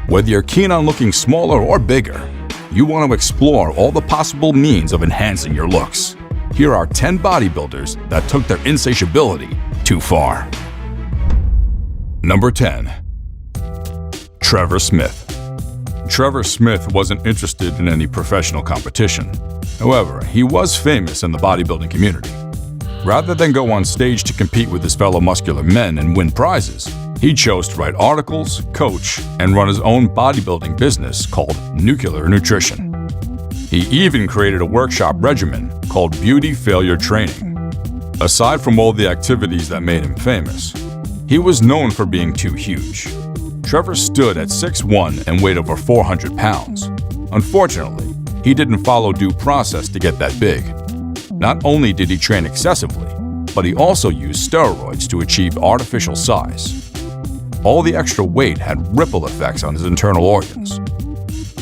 Whether you're keen on looking smaller or bigger, you want to explore all the possible means of enhancing your looks. Here are 10 bodybuilders that took their insatiability too far. Number 10. Trevor Smith. Trevor Smith wasn't interested in any professional competition. However, he was famous in the bodybuilding community. Rather than go on stage to compete with his fellow muscular men and win prizes, he chose to write articles, coach, and run his own bodybuilding business called Nuclear Nutrition. He even created a workshop regimen called Beauty Failure Training. Aside from all the activities that made him famous, he was known for being too huge. Trevor stood at 6'1" and weighed over 400 pounds. Unfortunately, he didn't follow due process to get that big. Not only did he train excessively, but he also used steroids to achieve artificial size. All the extra weight had ripple effects on his internal organs.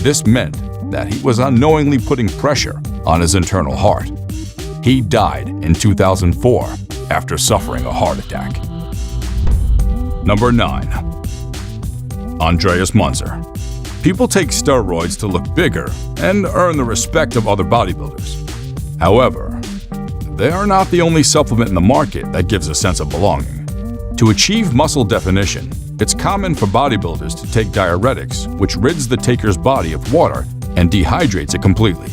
This meant that he was unknowingly putting pressure on his internal heart. He died in 2004 after suffering a heart attack. Number 9. Andreas Munzer. People take steroids to look bigger and earn the respect of other bodybuilders. However, they are not the only supplement in the market that gives a sense of belonging. To achieve muscle definition, it's common for bodybuilders to take diuretics, which rids the taker's body of water and dehydrates it completely.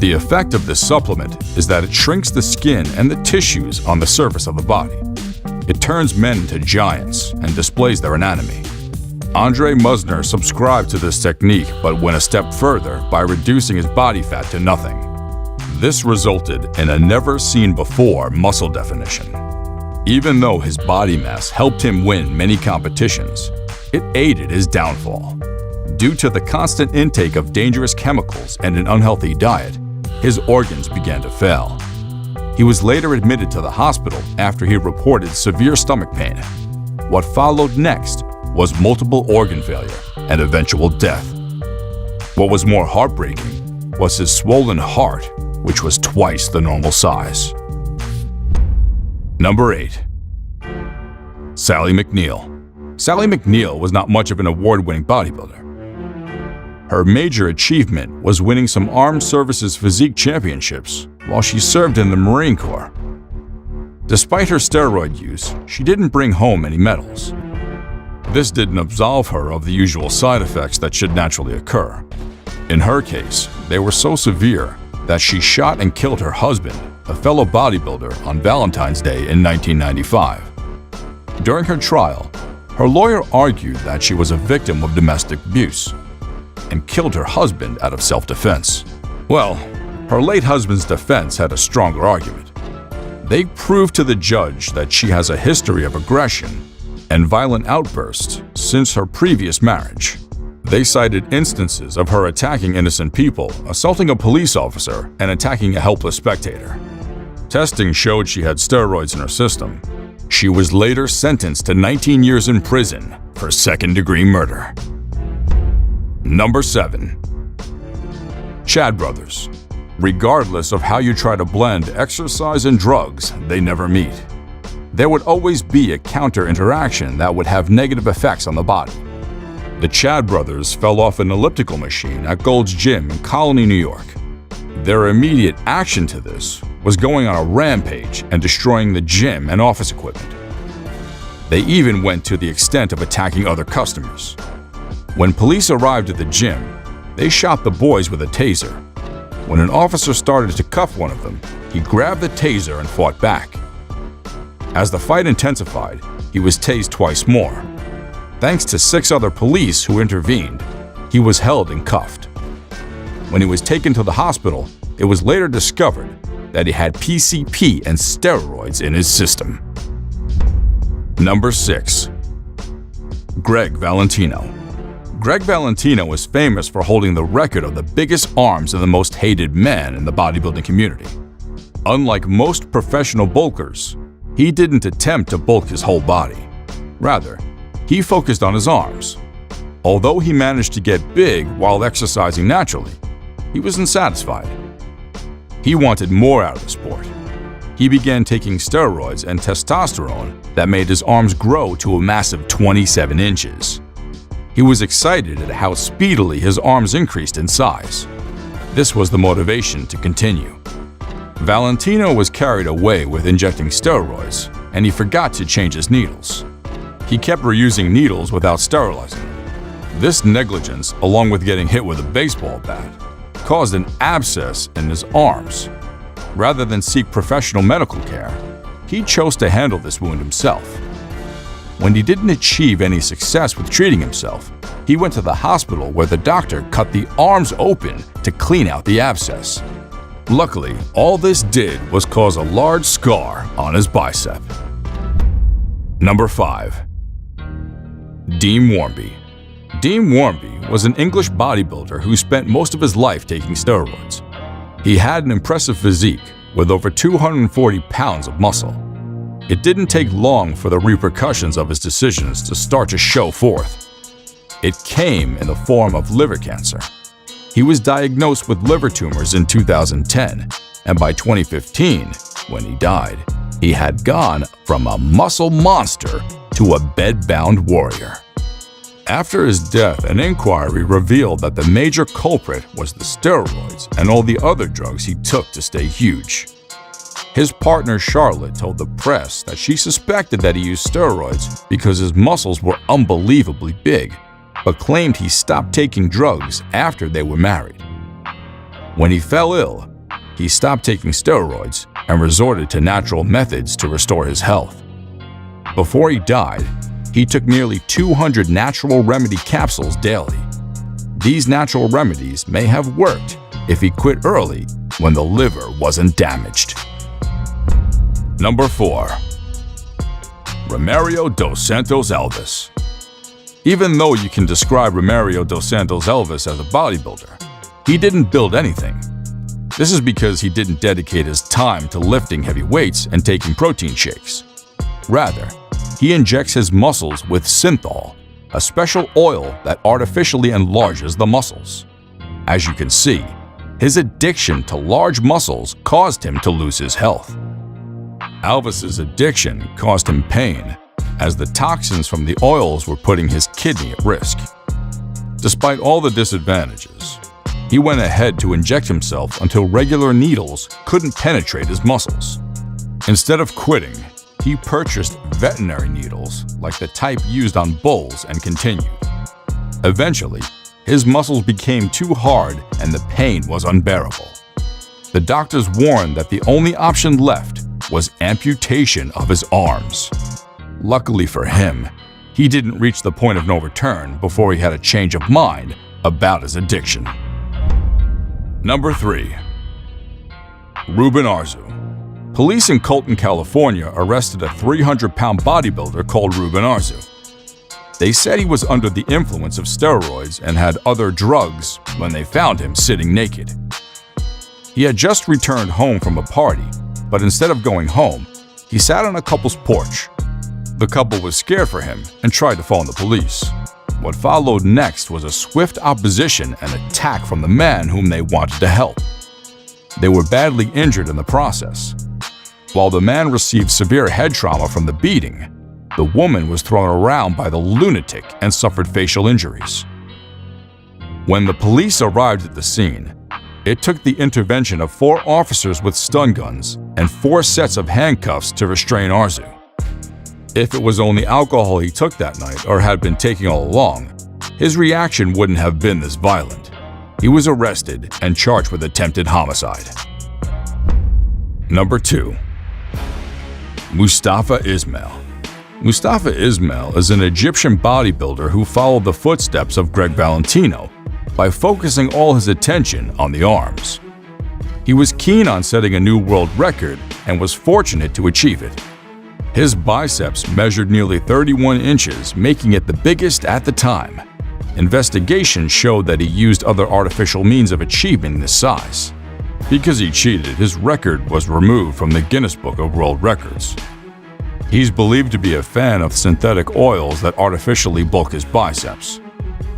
The effect of this supplement is that it shrinks the skin and the tissues on the surface of the body. It turns men into giants and displays their anatomy. Andre Musner subscribed to this technique but went a step further by reducing his body fat to nothing. This resulted in a never-seen-before muscle definition. Even though his body mass helped him win many competitions, it aided his downfall. Due to the constant intake of dangerous chemicals and an unhealthy diet, his organs began to fail. He was later admitted to the hospital after he reported severe stomach pain. What followed next was multiple organ failure and eventual death. What was more heartbreaking was his swollen heart, which was twice the normal size. Number 8. Sally McNeil. Sally McNeil was not much of an award-winning bodybuilder. Her major achievement was winning some Armed Services Physique Championships while she served in the Marine Corps. Despite her steroid use, she didn't bring home any medals. This didn't absolve her of the usual side effects that should naturally occur. In her case, they were so severe that she shot and killed her husband, a fellow bodybuilder, on Valentine's Day in 1995. During her trial, her lawyer argued that she was a victim of domestic abuse and killed her husband out of self-defense. Well, her late husband's defense had a stronger argument. They proved to the judge that she has a history of aggression and violent outbursts since her previous marriage. They cited instances of her attacking innocent people, assaulting a police officer, and attacking a helpless spectator. Testing showed she had steroids in her system. She was later sentenced to 19 years in prison for second-degree murder. Number 7. Chad Brothers. Regardless of how you try to blend exercise and drugs, they never meet. There would always be a counter-interaction that would have negative effects on the body. The Chad brothers fell off an elliptical machine at Gold's Gym in Colony, New York. Their immediate action to this was going on a rampage and destroying the gym and office equipment. They even went to the extent of attacking other customers. When police arrived at the gym, they shot the boys with a taser. When an officer started to cuff one of them, he grabbed the taser and fought back. As the fight intensified, he was tased twice more. Thanks to 6 other police who intervened, he was held and cuffed. When he was taken to the hospital, it was later discovered that he had PCP and steroids in his system. Number 6. Greg Valentino. Greg Valentino is famous for holding the record of the biggest arms and the most hated man in the bodybuilding community. Unlike most professional bulkers, he didn't attempt to bulk his whole body. Rather, he focused on his arms. Although he managed to get big while exercising naturally, he wasn't satisfied. He wanted more out of the sport. He began taking steroids and testosterone that made his arms grow to a massive 27 inches. He was excited at how speedily his arms increased in size. This was the motivation to continue. Valentino was carried away with injecting steroids, and he forgot to change his needles. He kept reusing needles without sterilizing them. This negligence, along with getting hit with a baseball bat, caused an abscess in his arms. Rather than seek professional medical care, he chose to handle this wound himself. When he didn't achieve any success with treating himself, he went to the hospital where the doctor cut the arms open to clean out the abscess. Luckily, all this did was cause a large scar on his bicep. Number 5. Dean Warmby. Dean Warmby was an English bodybuilder who spent most of his life taking steroids. He had an impressive physique with over 240 pounds of muscle. It didn't take long for the repercussions of his decisions to start to show forth. It came in the form of liver cancer. He was diagnosed with liver tumors in 2010, and by 2015, when he died, he had gone from a muscle monster to a bed-bound warrior. After his death, an inquiry revealed that the major culprit was the steroids and all the other drugs he took to stay huge. His partner Charlotte told the press that she suspected that he used steroids because his muscles were unbelievably big, but claimed he stopped taking drugs after they were married. When he fell ill, he stopped taking steroids and resorted to natural methods to restore his health. Before he died, he took nearly 200 natural remedy capsules daily. These natural remedies may have worked if he quit early when the liver wasn't damaged. Number 4. Romario dos Santos Elvis. Even though you can describe Romario dos Santos Elvis as a bodybuilder, he didn't build anything. This is because he didn't dedicate his time to lifting heavy weights and taking protein shakes. Rather, he injects his muscles with synthol, a special oil that artificially enlarges the muscles. As you can see, his addiction to large muscles caused him to lose his health. Elvis's addiction caused him pain, as the toxins from the oils were putting his kidney at risk. Despite all the disadvantages, he went ahead to inject himself until regular needles couldn't penetrate his muscles. Instead of quitting, he purchased veterinary needles like the type used on bulls and continued. Eventually, his muscles became too hard and the pain was unbearable. The doctors warned that the only option left was amputation of his arms. Luckily for him, he didn't reach the point of no return before he had a change of mind about his addiction. Number 3. Ruben Arzu. Police in Colton, California arrested a 300-pound bodybuilder called Ruben Arzu. They said he was under the influence of steroids and had other drugs when they found him sitting naked. He had just returned home from a party, but instead of going home, he sat on a couple's porch. The couple was scared for him and tried to phone the police. What followed next was a swift opposition and attack from the man whom they wanted to help. They were badly injured in the process. While the man received severe head trauma from the beating, the woman was thrown around by the lunatic and suffered facial injuries. When the police arrived at the scene, it took the intervention of 4 officers with stun guns and 4 sets of handcuffs to restrain Arzu. If it was only alcohol he took that night or had been taking all along, his reaction wouldn't have been this violent. He was arrested and charged with attempted homicide. Number 2. Mustafa Ismail. Mustafa Ismail is an Egyptian bodybuilder who followed the footsteps of Greg Valentino by focusing all his attention on the arms. He was keen on setting a new world record and was fortunate to achieve it. His biceps measured nearly 31 inches, making it the biggest at the time. Investigations showed that he used other artificial means of achieving this size. Because he cheated, his record was removed from the Guinness Book of World Records. He's believed to be a fan of synthetic oils that artificially bulk his biceps.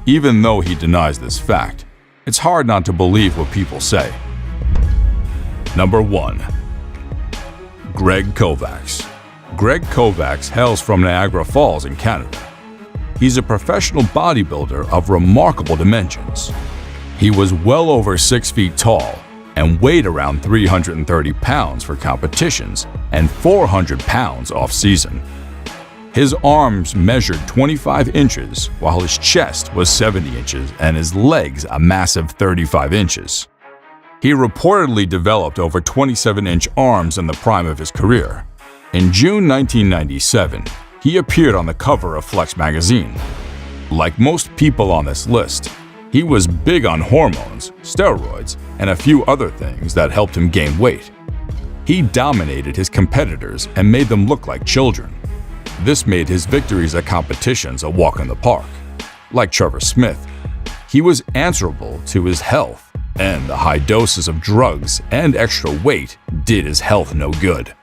Even though he denies this fact, it's hard not to believe what people say. Number 1. Greg Kovacs. Greg Kovacs hails from Niagara Falls in Canada. he's a professional bodybuilder of remarkable dimensions. He was well over 6 feet tall and weighed around 330 pounds for competitions and 400 pounds off-season. His arms measured 25 inches, while his chest was 70 inches and his legs a massive 35 inches. He reportedly developed over 27-inch arms in the prime of his career. In June 1997, he appeared on the cover of Flex magazine. Like most people on this list, he was big on hormones, steroids, and a few other things that helped him gain weight. He dominated his competitors and made them look like children. This made his victories at competitions a walk in the park. Like Trevor Smith, he was answerable to his health, and the high doses of drugs and extra weight did his health no good.